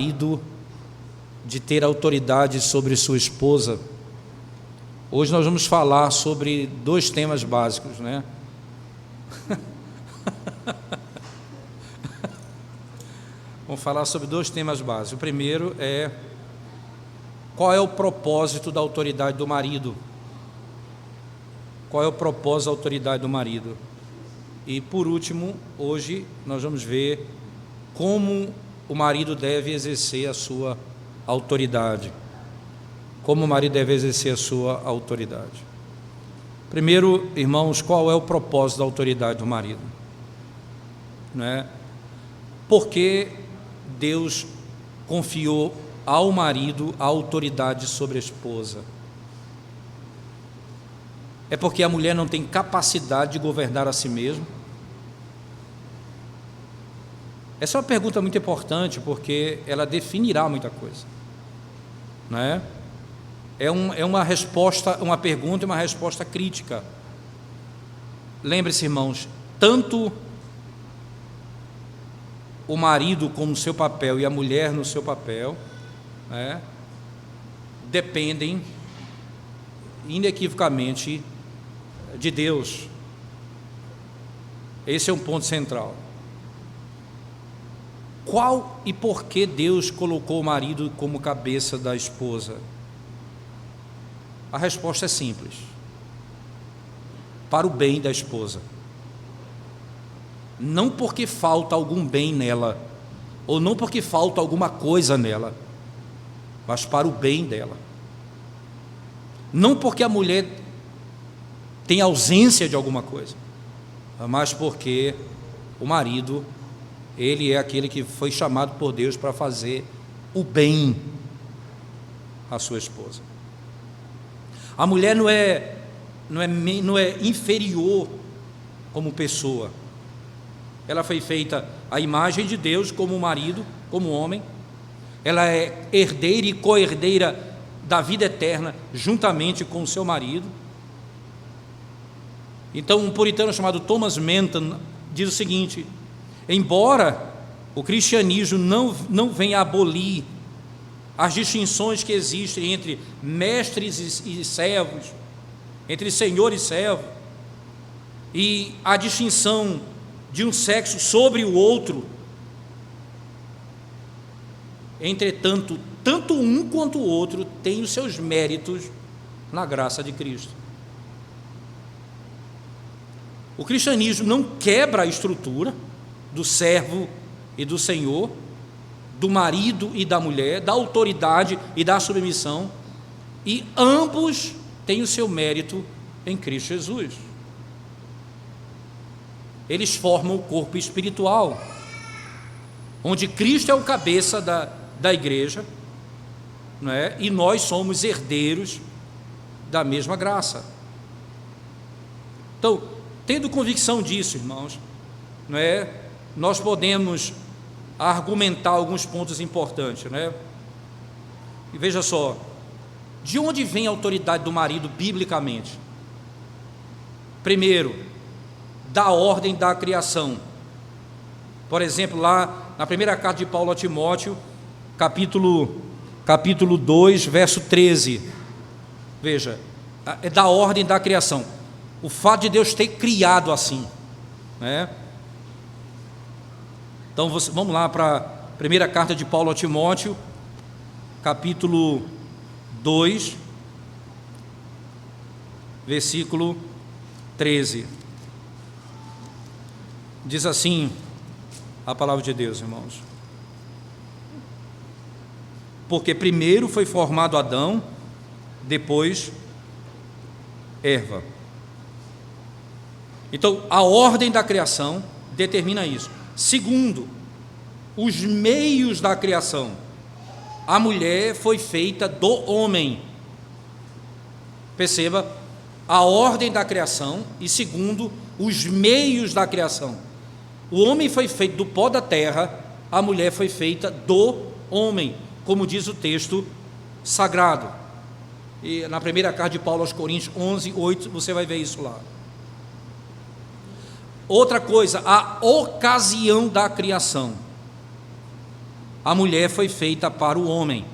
marido de ter autoridade sobre sua esposa. Hoje nós vamos falar sobre dois temas básicos, né? Vamos falar sobre dois temas básicos. O primeiro é: qual é o propósito da autoridade do marido? Qual é o propósito da autoridade do marido? E por último, hoje nós vamos ver como o marido deve exercer a sua autoridade. Como o marido deve exercer a sua autoridade. Primeiro, irmãos, qual é o propósito da autoridade do marido? Né? Por que Deus confiou ao marido a autoridade sobre a esposa? É porque a mulher não tem capacidade de governar a si mesma? Essa é uma pergunta muito importante, porque ela definirá muita coisa, né? É uma resposta, uma pergunta e uma resposta crítica. Lembre-se, irmãos, tanto o marido como o seu papel e a mulher no seu papel, né, dependem inequivocamente de Deus. Esse é um ponto central. Qual e por que Deus colocou o marido como cabeça da esposa? A resposta é simples: para o bem da esposa. Não porque falta algum bem nela, ou não porque falta alguma coisa nela, mas para o bem dela. Não porque a mulher tem ausência de alguma coisa, mas porque o marido, ele é aquele que foi chamado por Deus para fazer o bem à sua esposa. A mulher não é inferior como pessoa. Ela foi feita à imagem de Deus, como marido, como homem. Ela é herdeira e co-herdeira da vida eterna, juntamente com o seu marido. Então, um puritano chamado Thomas Manton diz o seguinte: embora o cristianismo não venha abolir as distinções que existem entre mestres e servos, entre senhor e servo, e a distinção de um sexo sobre o outro, entretanto, tanto um quanto o outro têm os seus méritos na graça de Cristo. O cristianismo não quebra a estrutura do servo e do senhor, do marido e da mulher, da autoridade e da submissão, e ambos têm o seu mérito em Cristo Jesus. Eles formam o corpo espiritual, onde Cristo é o cabeça da igreja, não é? E nós somos herdeiros da mesma graça. Então, tendo convicção disso, irmãos, não é? Nós podemos argumentar alguns pontos importantes, né? E veja só, de onde vem a autoridade do marido biblicamente? Primeiro, da ordem da criação. Por exemplo, lá na primeira carta de Paulo a Timóteo, capítulo 2, verso 13. Veja, é da ordem da criação. O fato de Deus ter criado assim, né? Então, vamos lá para a primeira carta de Paulo a Timóteo, capítulo 2, versículo 13. Diz assim a palavra de Deus, irmãos: porque primeiro foi formado Adão, depois Eva. Então, a ordem da criação determina isso. Segundo, os meios da criação. A mulher foi feita do homem. Perceba, a ordem da criação e segundo, os meios da criação. O homem foi feito do pó da terra, a mulher foi feita do homem, como diz o texto sagrado. E na primeira carta de Paulo aos Coríntios 11, 8, você vai ver isso lá. Outra coisa, a ocasião da criação. a mulher foi feita para o homem.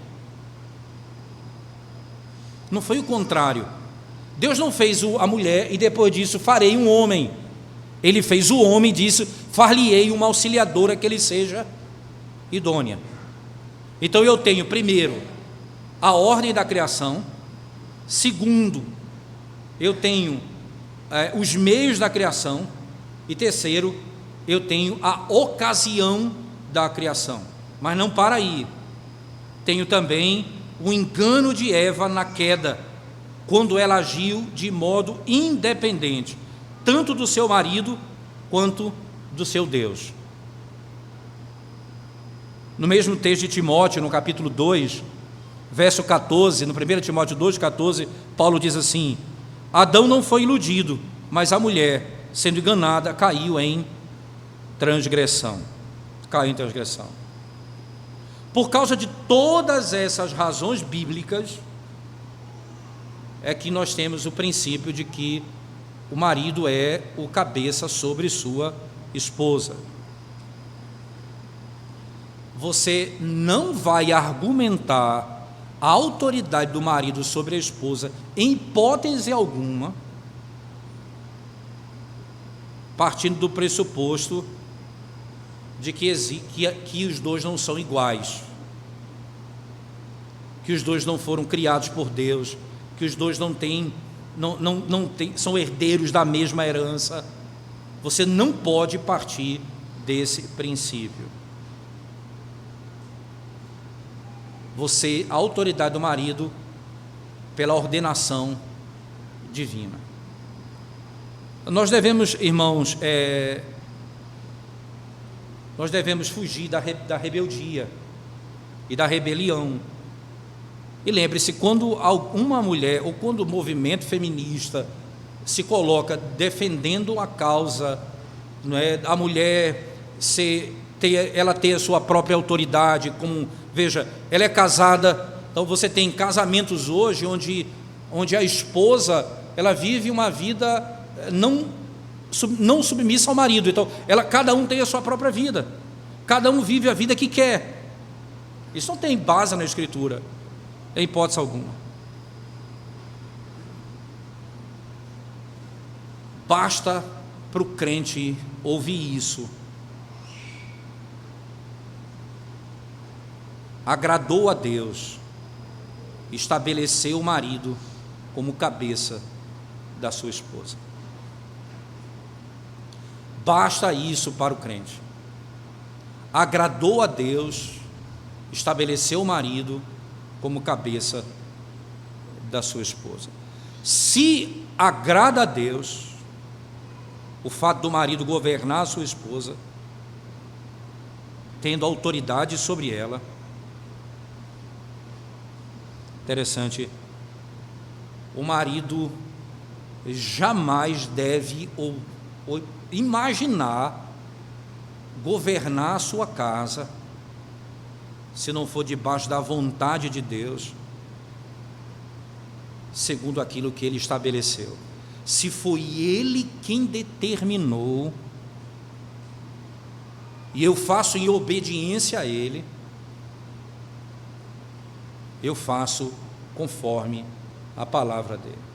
Não foi o contrário. Deus não fez a mulher e depois disso farei um homem. Ele fez o homem e disse: far-lhe-ei uma auxiliadora que ele seja idônea. Então eu tenho, primeiro, a ordem da criação. Segundo, eu tenho os meios da criação. E terceiro, eu tenho a ocasião da criação. Mas não para aí. Tenho também o engano de Eva na queda, quando ela agiu de modo independente, tanto do seu marido quanto do seu Deus. No mesmo texto de Timóteo, no capítulo 2, verso 14, no 1 Timóteo 2, 14, Paulo diz assim: Adão não foi iludido, mas a mulher, sendo enganada, caiu em transgressão. Caiu em transgressão. Por causa de todas essas razões bíblicas, é que nós temos o princípio de que o marido é o cabeça sobre sua esposa. Você não vai argumentar a autoridade do marido sobre a esposa, em hipótese alguma, partindo do pressuposto de que os dois não são iguais, que os dois não foram criados por Deus, que os dois não são herdeiros da mesma herança. Você não pode partir desse princípio. A autoridade do marido pela ordenação divina. Nós devemos, irmãos, nós devemos fugir da rebeldia e da rebelião. E lembre-se, quando uma mulher ou quando o movimento feminista se coloca defendendo a causa, não é, a mulher ela ter a sua própria autoridade, como, veja, ela é casada, então você tem casamentos hoje onde a esposa, ela vive uma vida não submissa ao marido. Então, cada um tem a sua própria vida, cada um vive a vida que quer. Isso não tem base na Escritura, em hipótese alguma. Basta para o crente ouvir isso. Agradou a Deus, estabeleceu o marido como cabeça da sua esposa. Basta isso para o crente. Agradou a Deus, estabeleceu o marido como cabeça da sua esposa. Se agrada a Deus o fato do marido governar a sua esposa, tendo autoridade sobre ela, interessante, o marido jamais deve ou imaginar governar a sua casa, se não for debaixo da vontade de Deus, segundo aquilo que Ele estabeleceu. Se foi Ele quem determinou, e eu faço em obediência a Ele, eu faço conforme a palavra dele.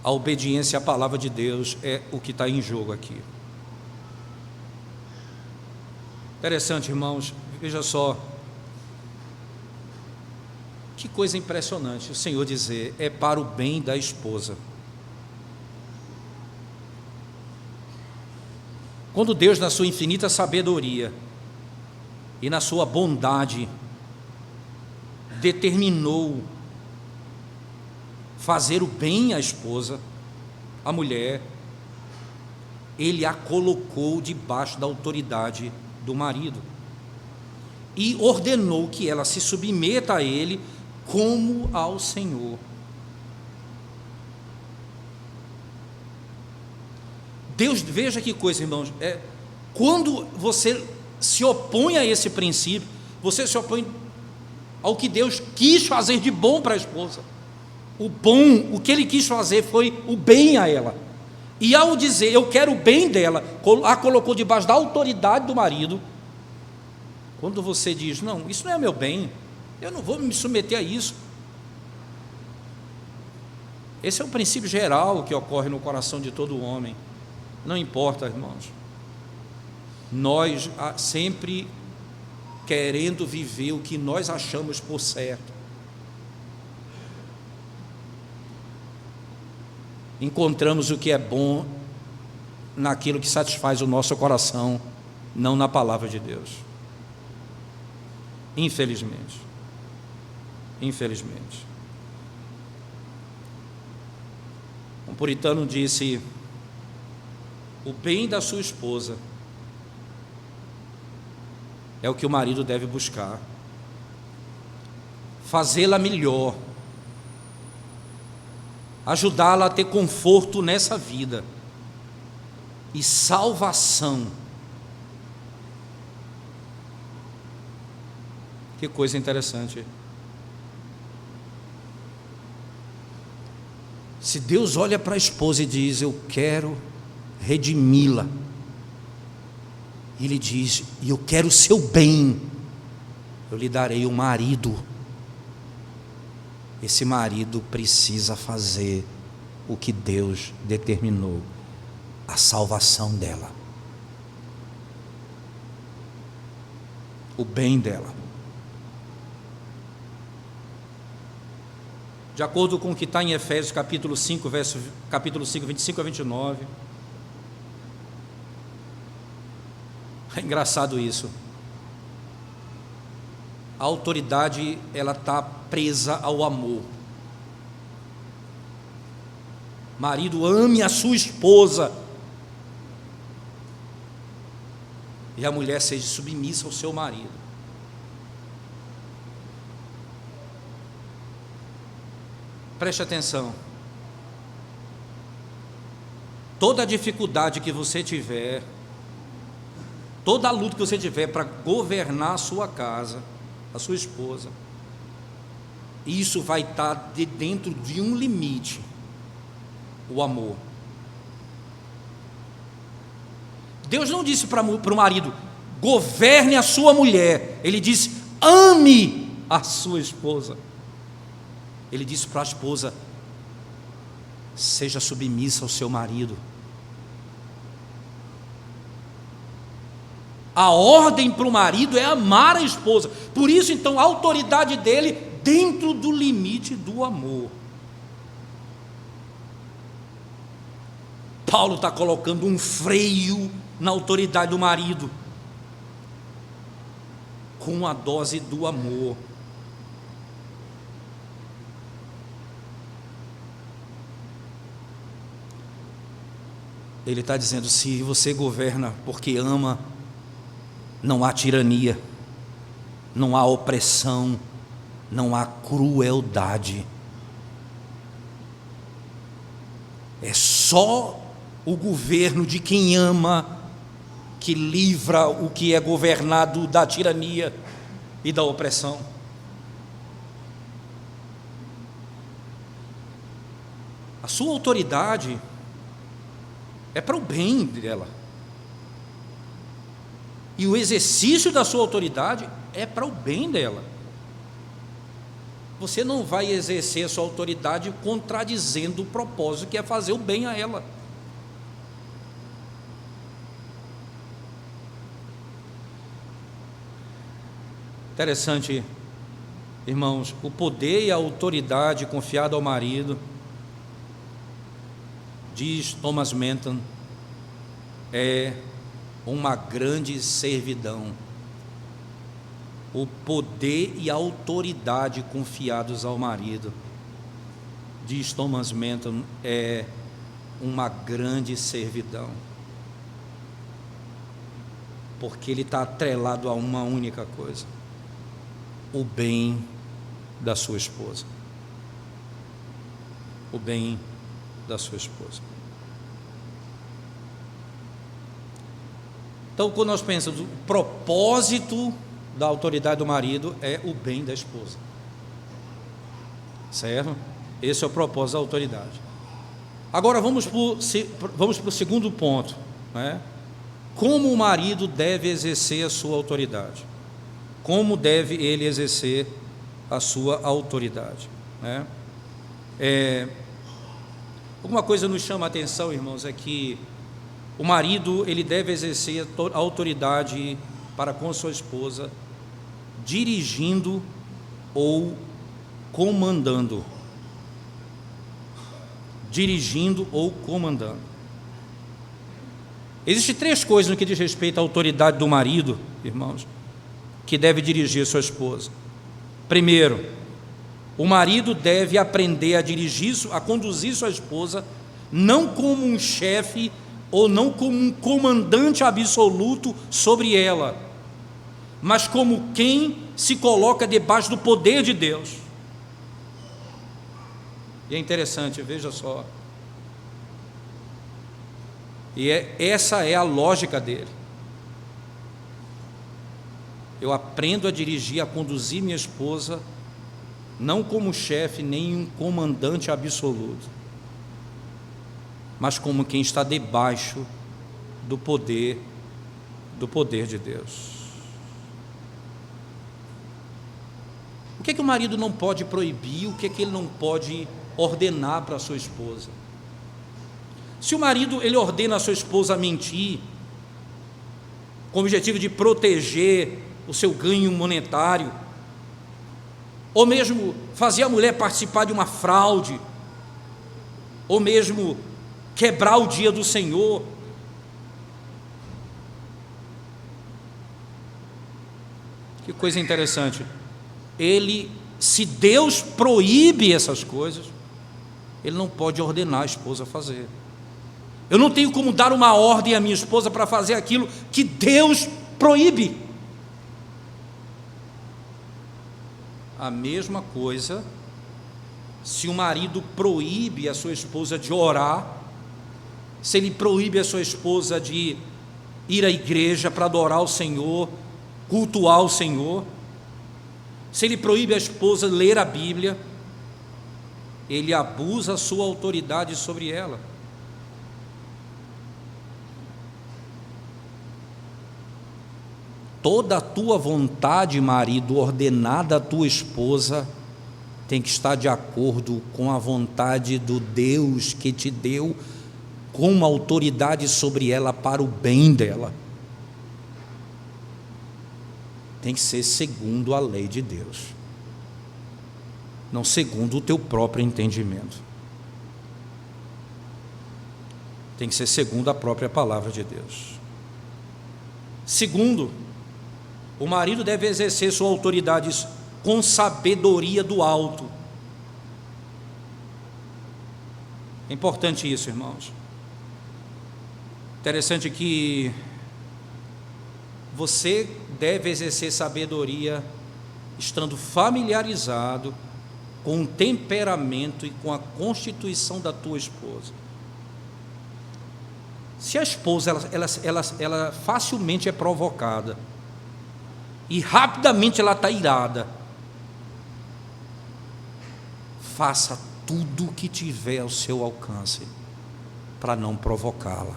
A obediência à palavra de Deus é o que está em jogo aqui. Interessante, irmãos, veja só, que coisa impressionante o Senhor dizer: é para o bem da esposa. Quando Deus, na sua infinita sabedoria e na sua bondade, determinou fazer o bem à esposa, à mulher, Ele a colocou debaixo da autoridade do marido e ordenou que ela se submeta a ele como ao Senhor. Deus, veja que coisa, irmãos, quando você se opõe a esse princípio, você se opõe ao que Deus quis fazer de bom para a esposa. O que Ele quis fazer foi o bem a ela. E ao dizer eu quero o bem dela, a colocou debaixo da autoridade do marido. Quando você diz, não, isso não é meu bem, eu não vou me submeter a isso. Esse é o princípio geral que ocorre no coração de todo homem. Não importa, irmãos. Nós sempre querendo viver o que nós achamos por certo. Encontramos o que é bom naquilo que satisfaz o nosso coração, não na palavra de Deus. Infelizmente. Infelizmente. Um puritano disse: o bem da sua esposa é o que o marido deve buscar, fazê-la melhor, ajudá-la a ter conforto nessa vida e salvação. Que coisa interessante. Se Deus olha para a esposa e diz, eu quero redimi-la, Ele diz, e eu quero o seu bem, eu lhe darei um marido. Esse marido precisa fazer o que Deus determinou, a salvação dela, o bem dela. De acordo com o que está em Efésios capítulo 5, 25 a 29. É engraçado isso. A autoridade, ela está presa ao amor. Marido, ame a sua esposa. E a mulher seja submissa ao seu marido. Preste atenção. Toda a dificuldade que você tiver, toda a luta que você tiver para governar a sua casa, a sua esposa, isso vai estar dentro de um limite: o amor. Deus não disse para o marido, governe a sua mulher. Ele disse, ame a sua esposa. Ele disse para a esposa, seja submissa ao seu marido. A ordem para o marido é amar a esposa. Por isso, então, a autoridade dele dentro do limite do amor. Paulo está colocando um freio na autoridade do marido, com a dose do amor. Ele está dizendo, se você governa porque ama, não há tirania, não há opressão, não há crueldade. É só o governo de quem ama que livra o que é governado da tirania e da opressão. A sua autoridade é para o bem dela. E o exercício da sua autoridade é para o bem dela. Você não vai exercer a sua autoridade contradizendo o propósito que é fazer o bem a ela. Interessante, irmãos, o poder e a autoridade confiada ao marido, diz Thomas Manton, é uma grande servidão. O poder e a autoridade confiados ao marido, diz Thomas Manton, é uma grande servidão, porque ele está atrelado a uma única coisa: o bem da sua esposa. O bem da sua esposa. Então, quando nós pensamos, o propósito da autoridade do marido é o bem da esposa, certo? Esse é o propósito da autoridade. Agora vamos para o segundo ponto, né? Como o marido deve exercer a sua autoridade? Como deve ele exercer a sua autoridade, né? Alguma coisa nos chama a atenção, irmãos, é que o marido ele deve exercer a autoridade para com sua esposa, dirigindo ou comandando. Dirigindo ou comandando. Existem três coisas no que diz respeito à autoridade do marido, irmãos, que deve dirigir sua esposa. Primeiro, o marido deve aprender a dirigir, a conduzir sua esposa, não como um chefe ou não como um comandante absoluto sobre ela, mas como quem se coloca debaixo do poder de Deus. E é interessante, veja só. E essa é a lógica dele. Eu aprendo a dirigir, a conduzir minha esposa, não como chefe, nem um comandante absoluto, mas como quem está debaixo do poder de Deus. O que é que o marido não pode proibir? O que é que ele não pode ordenar para a sua esposa? Se o marido ele ordena a sua esposa a mentir, com o objetivo de proteger o seu ganho monetário, ou mesmo fazer a mulher participar de uma fraude, ou mesmo quebrar o dia do Senhor, que coisa interessante, se Deus proíbe essas coisas, ele não pode ordenar a esposa a fazer. Eu não tenho como dar uma ordem à minha esposa para fazer aquilo que Deus proíbe. A mesma coisa, se o marido proíbe a sua esposa de orar, se ele proíbe a sua esposa de ir à igreja para adorar o Senhor, cultuar o Senhor, se ele proíbe a esposa de ler a Bíblia, ele abusa a sua autoridade sobre ela. Toda a tua vontade, marido, ordenada à tua esposa, tem que estar de acordo com a vontade do Deus que te deu, com uma autoridade sobre ela para o bem dela. Tem que ser segundo a lei de Deus, não segundo o teu próprio entendimento. Tem que ser segundo a própria palavra de Deus. Segundo, o marido deve exercer sua autoridade com sabedoria do alto. É importante isso, irmãos. Interessante que você deve exercer sabedoria estando familiarizado com o temperamento e com a constituição da tua esposa. Se a esposa ela facilmente é provocada e rapidamente ela está irada, faça tudo o que tiver ao seu alcance para não provocá-la.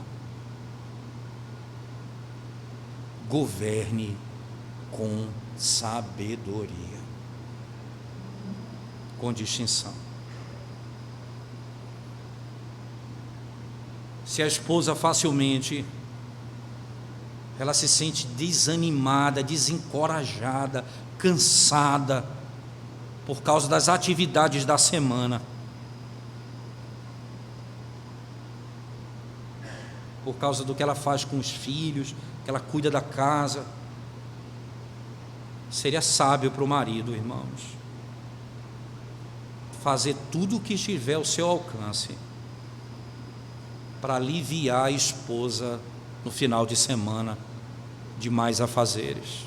Governe com sabedoria, com distinção. Se a esposa facilmente ela se sente desanimada, desencorajada, cansada por causa das atividades da semana, por causa do que ela faz com os filhos, que ela cuida da casa, seria sábio para o marido, irmãos, fazer tudo o que estiver ao seu alcance para aliviar a esposa no final de semana de mais afazeres.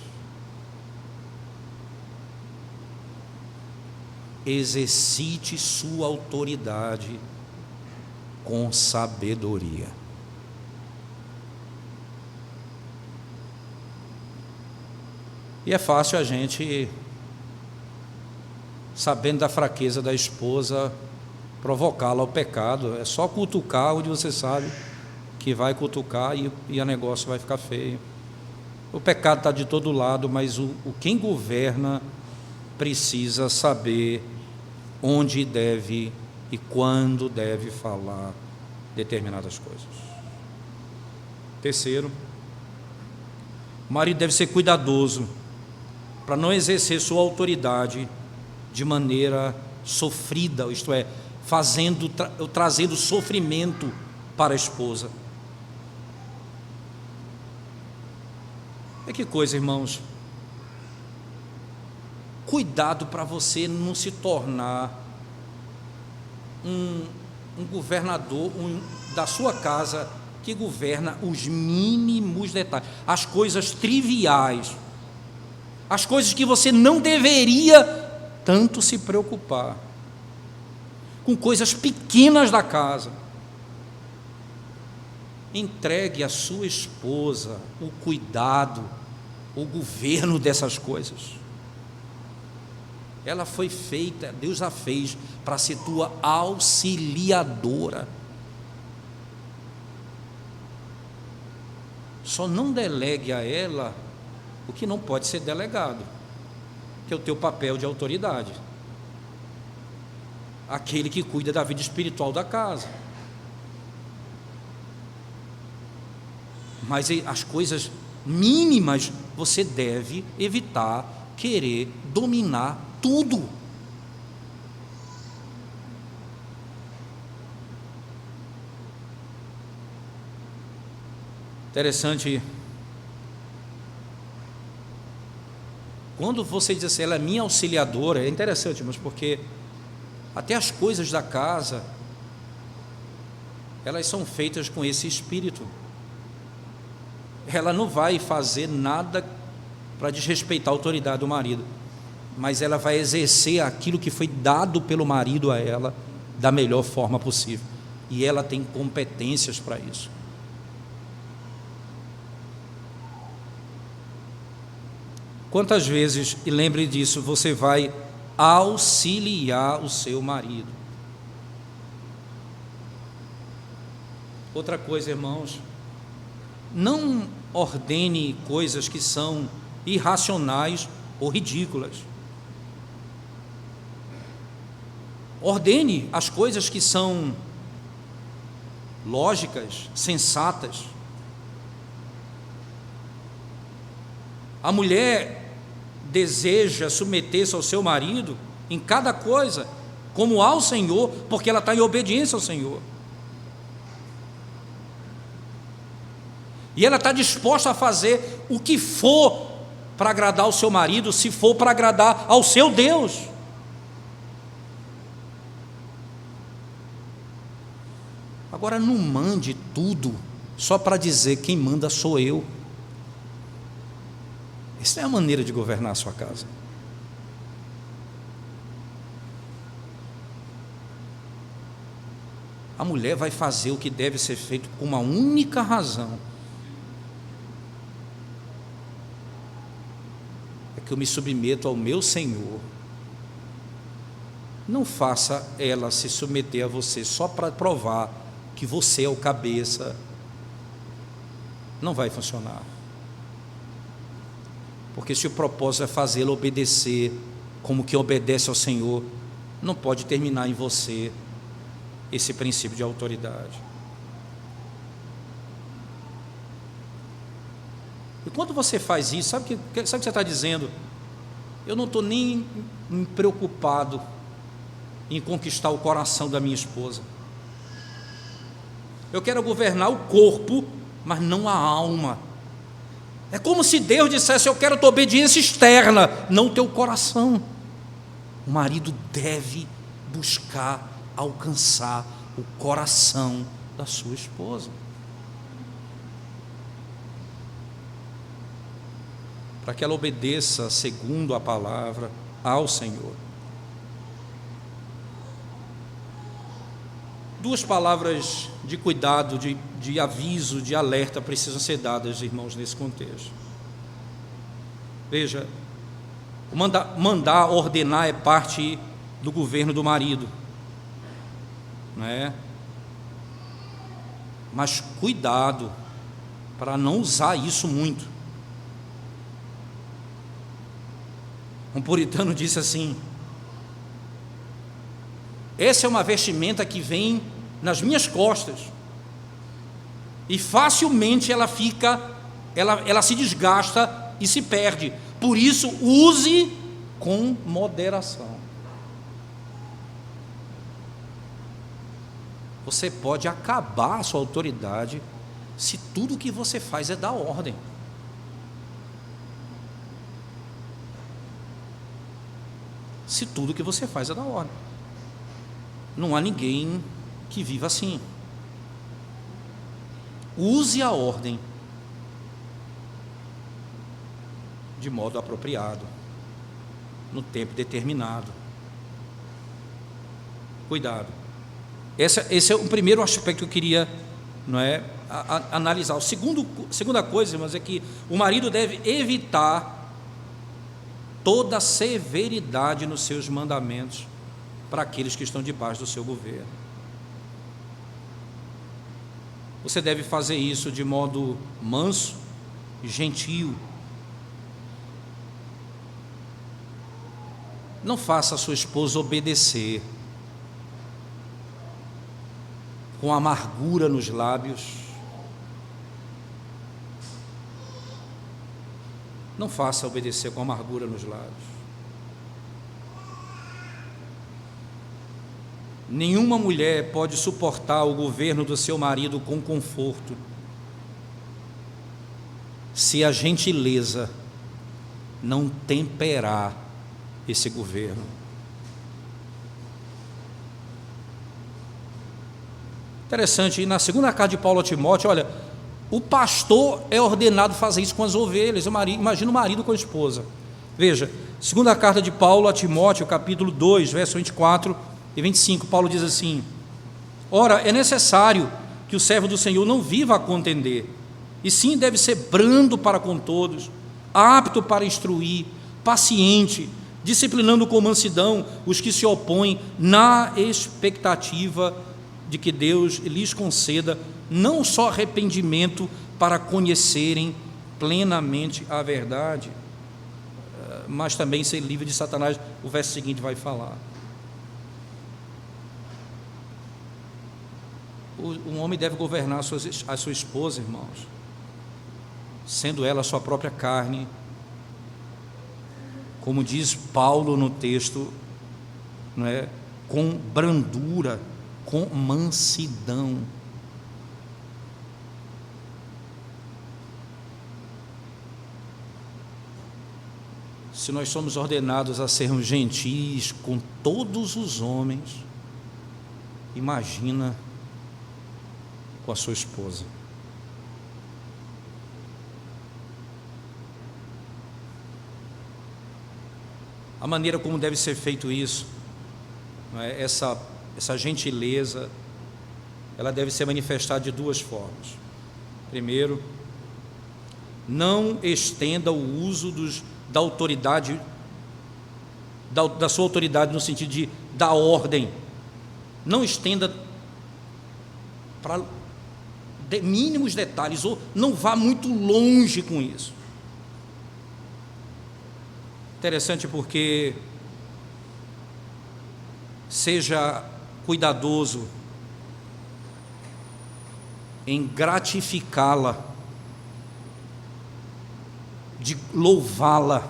Exercite sua autoridade com sabedoria. E é fácil a gente, sabendo da fraqueza da esposa, provocá-la ao pecado. É só cutucar onde você sabe que vai cutucar e o negócio vai ficar feio. O pecado está de todo lado, mas quem governa precisa saber onde deve e quando deve falar determinadas coisas. Terceiro, o marido deve ser cuidadoso para não exercer sua autoridade de maneira sofrida, isto é, trazendo sofrimento para a esposa. É que coisa, irmãos. Cuidado para você não se tornar um governador da sua casa que governa os mínimos detalhes, as coisas triviais, as coisas que você não deveria tanto se preocupar, com coisas pequenas da casa. Entregue à sua esposa o cuidado, o governo dessas coisas. Ela foi feita, Deus a fez para ser tua auxiliadora. Só não delegue a ela o que não pode ser delegado, que é o teu papel de autoridade, aquele que cuida da vida espiritual da casa. Mas as coisas mínimas você deve evitar querer dominar tudo. Interessante, quando você diz assim, ela é minha auxiliadora, é interessante, mas porque até as coisas da casa, elas são feitas com esse espírito. Ela não vai fazer nada para desrespeitar a autoridade do marido, mas ela vai exercer aquilo que foi dado pelo marido a ela da melhor forma possível, e ela tem competências para isso. Quantas vezes, e lembre disso, você vai auxiliar o seu marido? Outra coisa, irmãos, não ordene coisas que são irracionais ou ridículas. Ordene as coisas que são lógicas, sensatas. A mulher deseja submeter-se ao seu marido em cada coisa, como ao Senhor, porque ela está em obediência ao Senhor. E ela está disposta a fazer o que for para agradar ao seu marido, se for para agradar ao seu Deus. Agora, não mande tudo só para dizer quem manda sou eu. Essa é a maneira de governar a sua casa. A mulher vai fazer o que deve ser feito por uma única razão: é que eu me submeto ao meu Senhor. Não faça ela se submeter a você só para provar que você é o cabeça. Não vai funcionar. Porque se o propósito é fazê-la obedecer como que obedece ao Senhor, não pode terminar em você esse princípio de autoridade. E quando você faz isso, sabe o que você está dizendo? Eu não estou nem preocupado em conquistar o coração da minha esposa. Eu quero governar o corpo, mas não a alma. É como se Deus dissesse: eu quero a tua obediência externa, não o teu coração. O marido deve buscar alcançar o coração da sua esposa, para que ela obedeça segundo a palavra ao Senhor. Duas palavras de cuidado, de aviso, de alerta precisam ser dadas, irmãos, nesse contexto. Veja, mandar, ordenar é parte do governo do marido. não é? Mas cuidado para não usar isso muito. Um puritano disse assim: essa é uma vestimenta que vem nas minhas costas e facilmente ela se desgasta e se perde. Por isso, use com moderação. Você pode acabar a sua autoridade se tudo o que você faz é dar ordem. Se tudo o que você faz é dar ordem. Não há ninguém que viva assim. Use a ordem de modo apropriado, no tempo determinado. Cuidado. Esse é o primeiro aspecto que eu queria, não é, analisar. Segunda coisa, irmãos, é que o marido deve evitar toda severidade nos seus mandamentos para aqueles que estão debaixo do seu governo. Você deve fazer isso de modo manso e gentil. Não faça a sua esposa obedecer com amargura nos lábios. Não faça obedecer com amargura nos lábios. Nenhuma mulher pode suportar o governo do seu marido com conforto, se a gentileza não temperar esse governo. Interessante, e na segunda carta de Paulo a Timóteo, olha, o pastor é ordenado fazer isso com as ovelhas. Imagina o marido com a esposa. Veja, segunda carta de Paulo a Timóteo, capítulo 2, verso 24 e 25, Paulo diz assim: ora, é necessário que o servo do Senhor não viva a contender, e sim deve ser brando para com todos, apto para instruir, paciente, disciplinando com mansidão os que se opõem, na expectativa de que Deus lhes conceda não só arrependimento para conhecerem plenamente a verdade, mas também ser livre de Satanás. O verso seguinte vai falar. Um homem deve governar a sua esposa, irmãos, sendo ela a sua própria carne, como diz Paulo no texto, não é? Com brandura, com mansidão. Se nós somos ordenados a sermos gentis com todos os homens, imagina com a sua esposa. A maneira como deve ser feito isso, não é? Essa gentileza, ela deve ser manifestada de duas formas. Primeiro, não estenda o uso da autoridade, da sua autoridade no sentido de dar ordem. Não estenda para mínimos detalhes, ou não vá muito longe com isso. Interessante porque seja cuidadoso em gratificá-la, de louvá-la,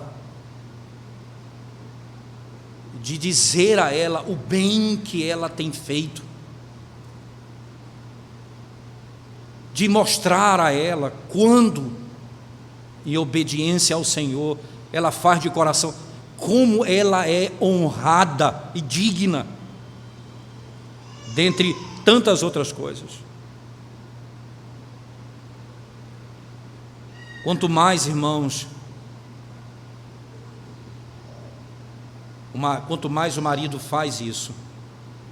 de dizer a ela o bem que ela tem feito, de mostrar a ela quando, em obediência ao Senhor, ela faz de coração, como ela é honrada e digna, dentre tantas outras coisas. Quanto mais, irmãos, quanto mais o marido faz isso,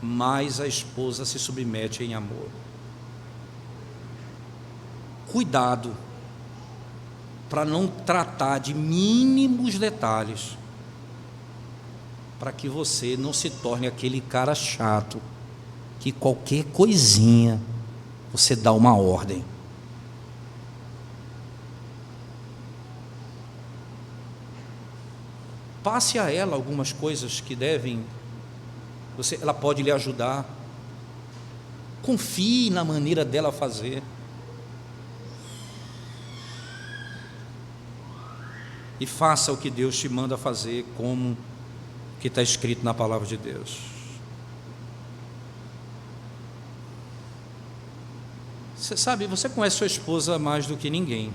mais a esposa se submete em amor. Cuidado para não tratar de mínimos detalhes, para que você não se torne aquele cara chato que qualquer coisinha você dá uma ordem. Passe a ela algumas coisas que ela pode lhe ajudar. Confie na maneira dela fazer. E faça o que Deus te manda fazer, como que está escrito na palavra de Deus. Você sabe, você conhece sua esposa mais do que ninguém.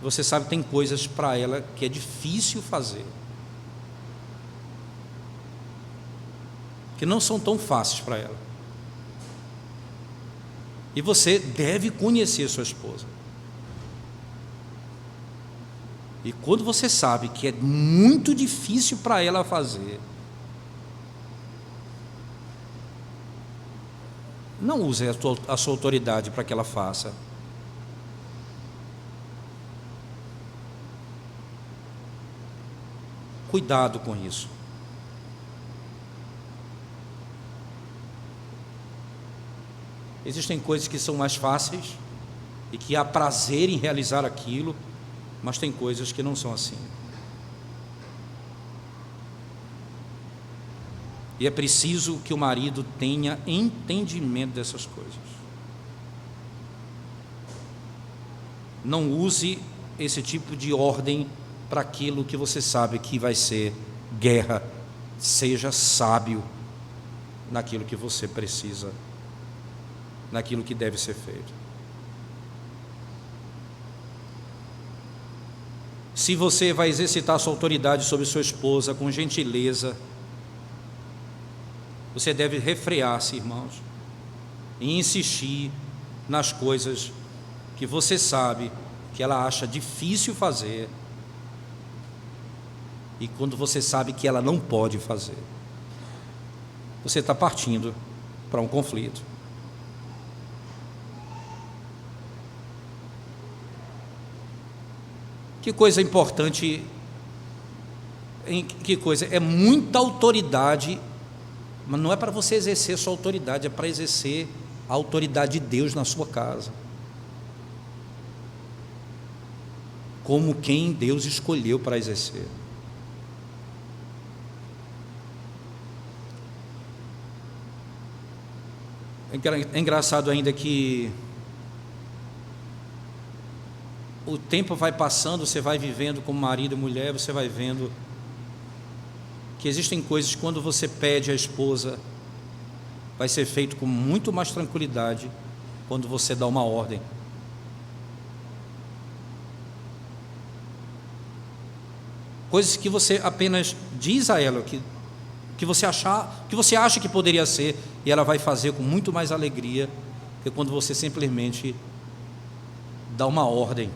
Você sabe que tem coisas para ela que é difícil fazer, que não são tão fáceis para ela. E você deve conhecer sua esposa. E quando você sabe que é muito difícil para ela fazer, não use a sua autoridade para que ela faça. Cuidado com isso. Existem coisas que são mais fáceis e que há prazer em realizar aquilo, mas tem coisas que não são assim. E é preciso que o marido tenha entendimento dessas coisas. Não use esse tipo de ordem para aquilo que você sabe que vai ser guerra. Seja sábio naquilo que você precisa, naquilo que deve ser feito. Se você vai exercitar sua autoridade sobre sua esposa com gentileza, você deve refrear-se, irmãos, e insistir nas coisas que você sabe que ela acha difícil fazer, e quando você sabe que ela não pode fazer, você está partindo para um conflito. Que coisa importante, que coisa, é muita autoridade, mas não é para você exercer sua autoridade, é para exercer a autoridade de Deus na sua casa, como quem Deus escolheu para exercer. É engraçado ainda que o tempo vai passando, você vai vivendo como marido e mulher, você vai vendo que existem coisas que quando você pede à esposa, vai ser feito com muito mais tranquilidade quando você dá uma ordem. Coisas que você apenas diz a ela, que você acha que poderia ser, e ela vai fazer com muito mais alegria que quando você simplesmente dá uma ordem.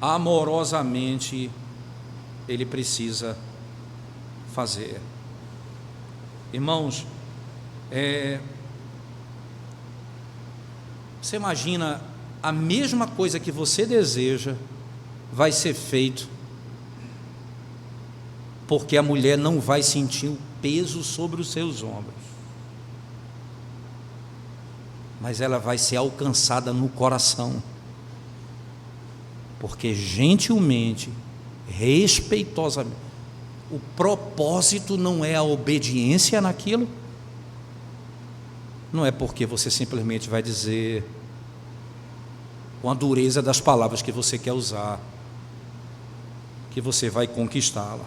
Amorosamente ele precisa fazer. Irmãos, você imagina, a mesma coisa que você deseja vai ser feito, porque a mulher não vai sentir o peso sobre os seus ombros, mas ela vai ser alcançada no coração, porque gentilmente, respeitosamente, o propósito não é a obediência naquilo, não é porque você simplesmente vai dizer com a dureza das palavras que você quer usar, que você vai conquistá-la,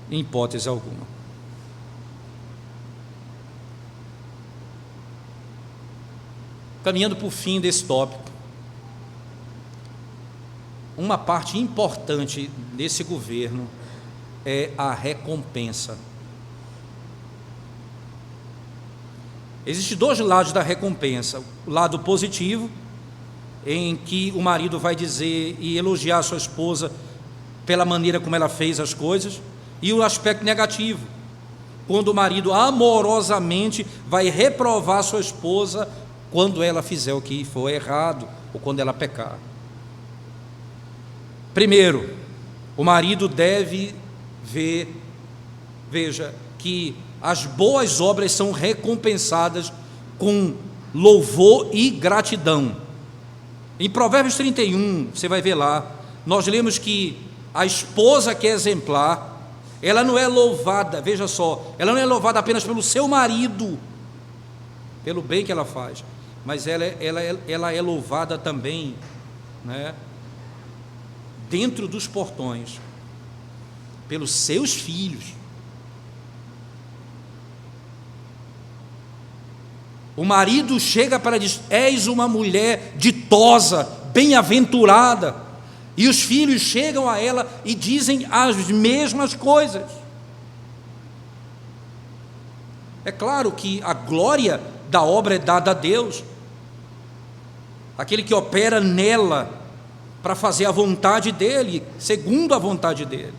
em hipótese alguma. Caminhando para o fim desse tópico, uma parte importante desse governo é a recompensa. Existem dois lados da recompensa: o lado positivo, em que o marido vai dizer e elogiar a sua esposa pela maneira como ela fez as coisas, e o aspecto negativo, quando o marido amorosamente vai reprovar a sua esposa quando ela fizer o que for errado, ou quando ela pecar. Primeiro, o marido deve ver veja, que as boas obras são recompensadas com louvor e gratidão. Em Provérbios 31, você vai ver lá, nós lemos que a esposa que é exemplar, ela não é louvada, veja só, ela não é louvada apenas pelo seu marido, pelo bem que ela faz, mas ela é louvada também, né, dentro dos portões, pelos seus filhos. O marido chega para dizer: és uma mulher ditosa, bem-aventurada. E os filhos chegam a ela e dizem as mesmas coisas. É claro que a glória da obra é dada a Deus, aquele que opera nela para fazer a vontade dele, segundo a vontade dele.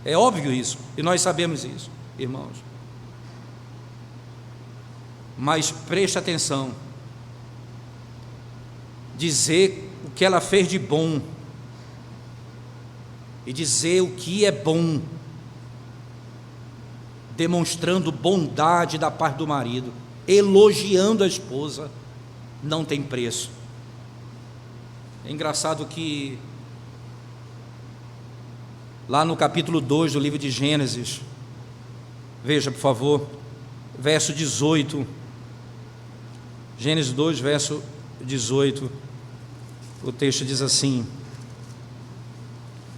É óbvio isso, e nós sabemos isso, irmãos. Mas preste atenção, dizer o que ela fez de bom, e dizer o que é bom, demonstrando bondade da parte do marido, elogiando a esposa, não tem preço. É engraçado que lá no capítulo 2 do livro de Gênesis, veja por favor, verso 18, Gênesis 2, verso 18, o texto diz assim,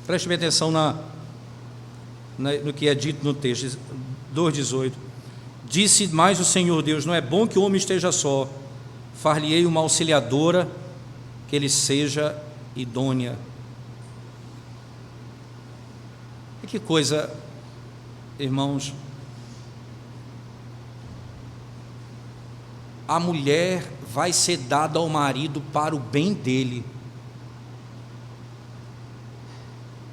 preste bem atenção no que é dito no texto, 2,18, disse mais o Senhor Deus: não é bom que o homem esteja só, far-lhe-ei uma auxiliadora, que ele seja idônea. E que coisa, irmãos, a mulher vai ser dada ao marido para o bem dele,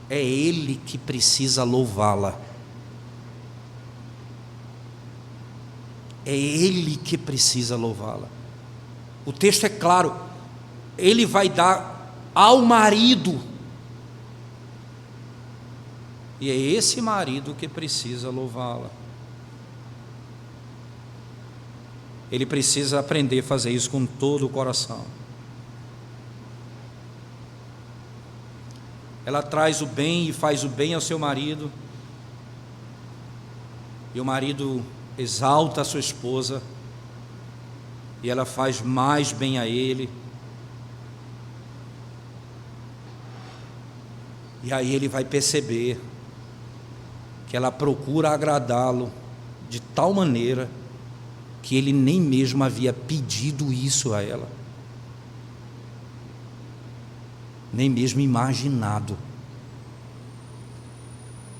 é ele que precisa louvá-la, é ele que precisa louvá-la. O texto é claro, ele vai dar ao marido, e é esse marido que precisa louvá-la. Ele precisa aprender a fazer isso com todo o coração. Ela traz o bem e faz o bem ao seu marido, e o marido exalta a sua esposa, e ela faz mais bem a ele, e aí ele vai perceber que ela procura agradá-lo de tal maneira que ele nem mesmo havia pedido isso a ela, nem mesmo imaginado.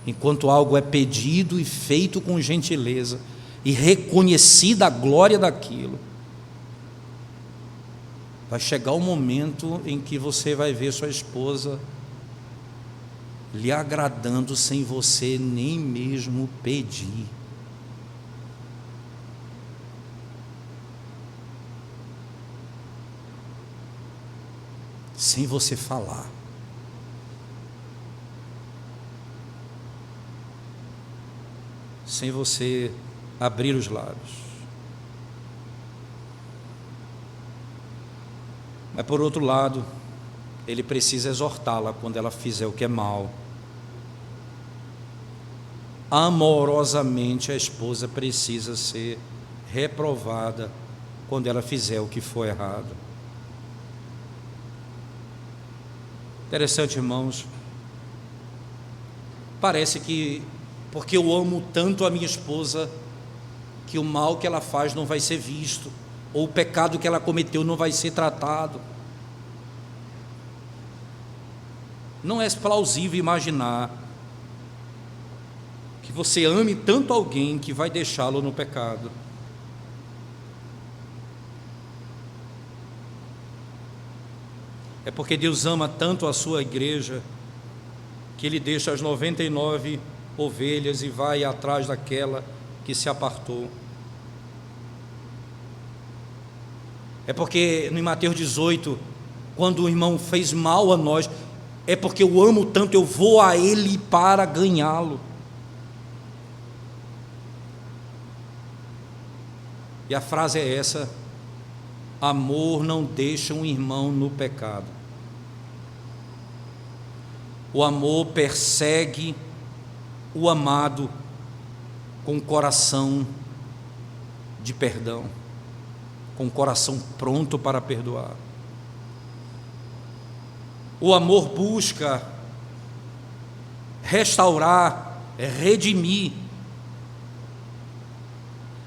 Enquanto algo é pedido e feito com gentileza e reconhecida a glória daquilo, vai chegar o momento em que você vai ver sua esposa lhe agradando sem você nem mesmo pedir. Sem você falar. Sem você abrir os lábios. Mas por outro lado, ele precisa exortá-la quando ela fizer o que é mal. Amorosamente a esposa precisa ser reprovada quando ela fizer o que for errado. Interessante, irmãos, parece que porque eu amo tanto a minha esposa, que o mal que ela faz não vai ser visto, ou o pecado que ela cometeu não vai ser tratado. Não é plausível imaginar que você ame tanto alguém que vai deixá-lo no pecado. É porque Deus ama tanto a sua igreja, que Ele deixa as 99 ovelhas e vai atrás daquela que se apartou. É porque em Mateus 18, quando o irmão fez mal a nós, é porque eu amo tanto, eu vou a Ele para ganhá-lo. E a frase é essa: amor não deixa um irmão no pecado. O amor persegue o amado com coração de perdão, com coração pronto para perdoar. O amor busca restaurar, redimir,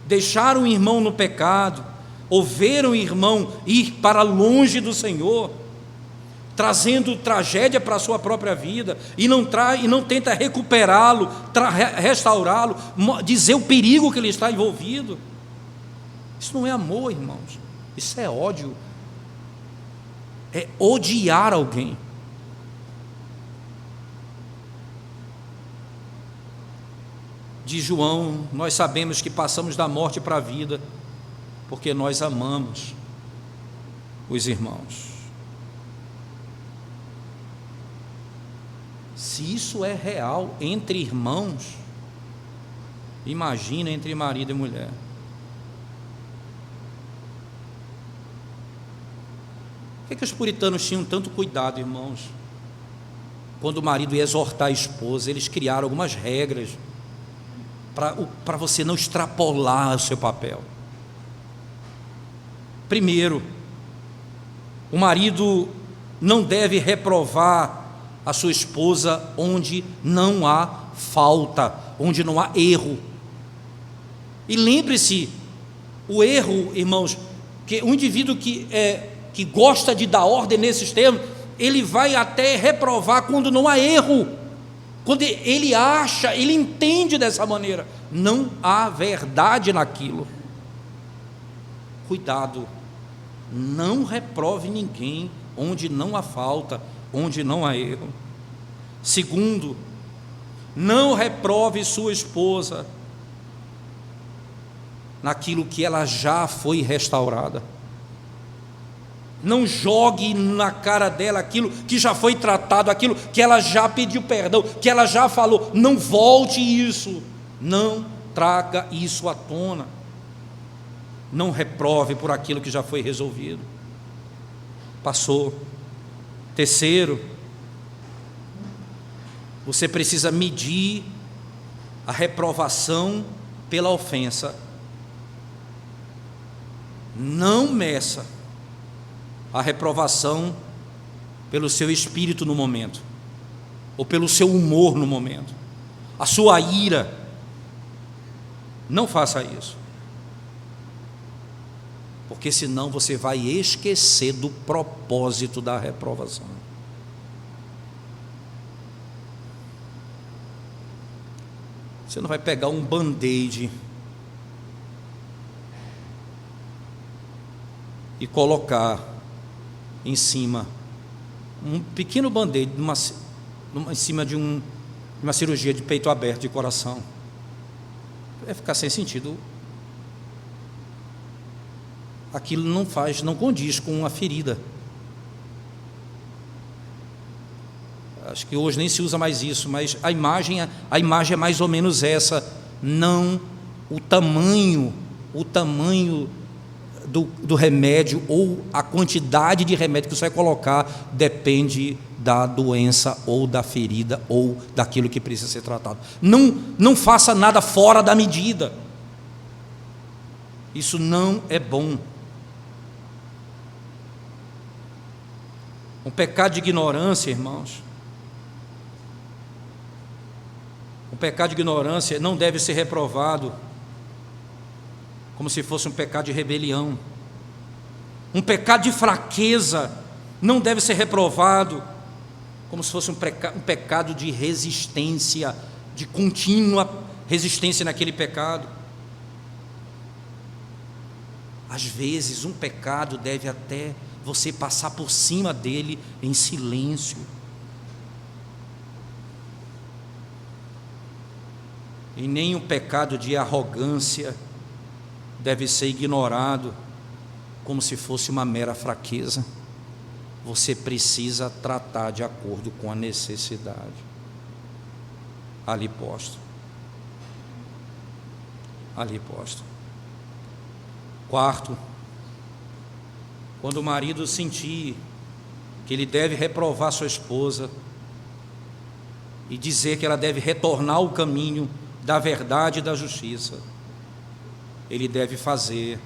deixar um irmão no pecado, ou ver um irmão ir para longe do Senhor, trazendo tragédia para a sua própria vida, e não tenta recuperá-lo, restaurá-lo, dizer o perigo que ele está envolvido. Isso não é amor, irmãos, isso é ódio, é odiar alguém. De João, nós sabemos que passamos da morte para a vida, porque nós amamos os irmãos. Se isso é real entre irmãos, imagina entre marido e mulher. Por que os puritanos tinham tanto cuidado, irmãos? Quando o marido ia exortar a esposa, eles criaram algumas regras para você não extrapolar o seu papel. Primeiro, o marido não deve reprovar a sua esposa onde não há falta, onde não há erro. E lembre-se, o erro, irmãos, que o indivíduo que gosta de dar ordem nesses termos, ele vai até reprovar quando não há erro. Quando ele acha, ele entende dessa maneira, não há verdade naquilo. Cuidado, não reprove ninguém onde não há falta, onde não há erro. Segundo, não reprove sua esposa naquilo que ela já foi restaurada. Não jogue na cara dela aquilo que já foi tratado, aquilo que ela já pediu perdão, que ela já falou. Não volte isso, não traga isso à tona. Não reprove por aquilo que já foi resolvido. Passou. Terceiro, você precisa medir a reprovação pela ofensa. Não meça a reprovação pelo seu espírito no momento, ou pelo seu humor no momento, a sua ira. Não faça isso, porque senão você vai esquecer do propósito da reprovação. Você não vai pegar um band-aid e colocar em cima um pequeno band-aid em cima de uma cirurgia de peito aberto, de coração. Vai ficar sem sentido. Aquilo não condiz com uma ferida. Acho que hoje nem se usa mais isso, mas a imagem é mais ou menos essa. Não o tamanho do remédio ou a quantidade de remédio que você vai colocar depende da doença ou da ferida ou daquilo que precisa ser tratado. Não faça nada fora da medida. Isso não é bom. Um pecado de ignorância, irmãos, o pecado de ignorância não deve ser reprovado como se fosse um pecado de rebelião. Um pecado de fraqueza não deve ser reprovado como se fosse um pecado de resistência, de contínua resistência naquele pecado. Às vezes um pecado deve até você passar por cima dele em silêncio. E nem um pecado de arrogância deve ser ignorado como se fosse uma mera fraqueza. Você precisa tratar de acordo com a necessidade ali posto. Quarto, quando o marido sentir que ele deve reprovar sua esposa e dizer que ela deve retornar ao caminho da verdade e da justiça, ele deve fazer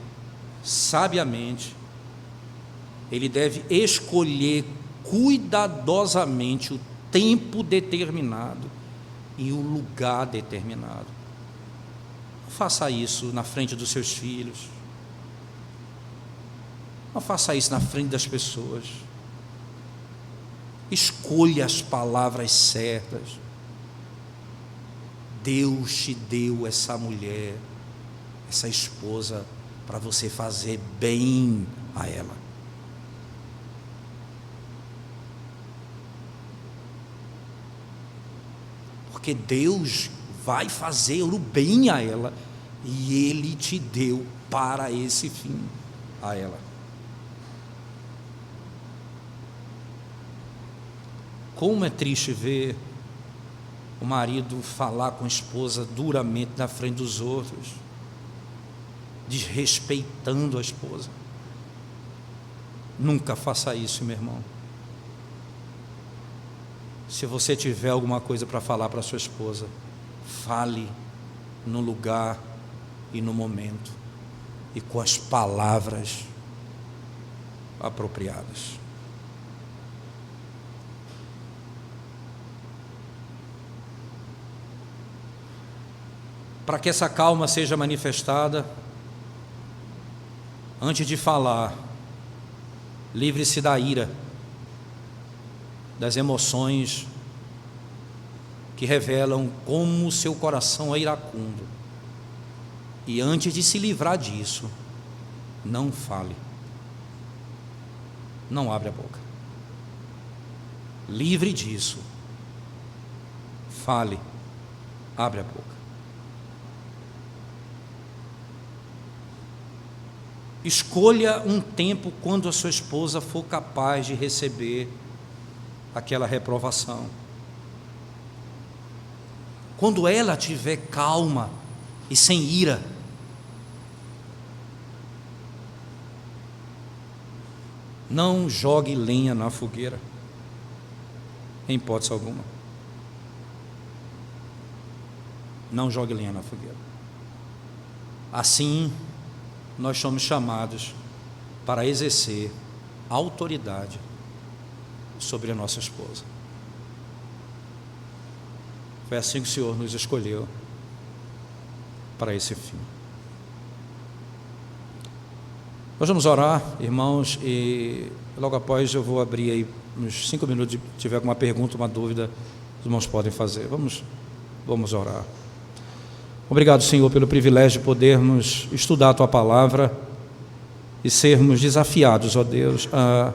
sabiamente, ele deve escolher cuidadosamente o tempo determinado e o lugar determinado. Não faça isso na frente dos seus filhos, não faça isso na frente das pessoas. Escolha as palavras certas. Deus te deu essa mulher, essa esposa, para você fazer bem a ela. Porque Deus vai fazer o bem a ela, e Ele te deu para esse fim a ela. Como é triste ver o marido falar com a esposa duramente na frente dos outros, desrespeitando a esposa. Nunca faça isso, meu irmão. Se você tiver alguma coisa para falar para sua esposa, fale no lugar e no momento, e com as palavras apropriadas. Para que essa calma seja manifestada, antes de falar, livre-se da ira, das emoções que revelam como o seu coração é iracundo. E antes de se livrar disso, não fale, não abre a boca. Livre disso, fale, abre a boca. Escolha um tempo quando a sua esposa for capaz de receber aquela reprovação. Quando ela estiver calma e sem ira, não jogue lenha na fogueira, em hipótese alguma. Não jogue lenha na fogueira. Assim, nós somos chamados para exercer autoridade sobre a nossa esposa. Foi assim que o Senhor nos escolheu para esse fim. Nós vamos orar, irmãos, e logo após eu vou abrir aí uns 5 minutos, se tiver alguma pergunta, uma dúvida, os irmãos podem fazer. Vamos orar. Obrigado, Senhor, pelo privilégio de podermos estudar a Tua Palavra e sermos desafiados, ó Deus, a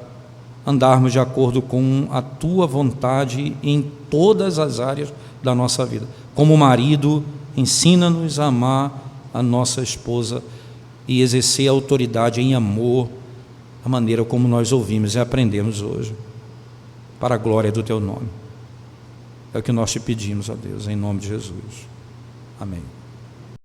andarmos de acordo com a Tua vontade em todas as áreas da nossa vida. Como marido, ensina-nos a amar a nossa esposa e exercer a autoridade em amor, a maneira como nós ouvimos e aprendemos hoje, para a glória do Teu nome. É o que nós te pedimos, ó Deus, em nome de Jesus. Amém.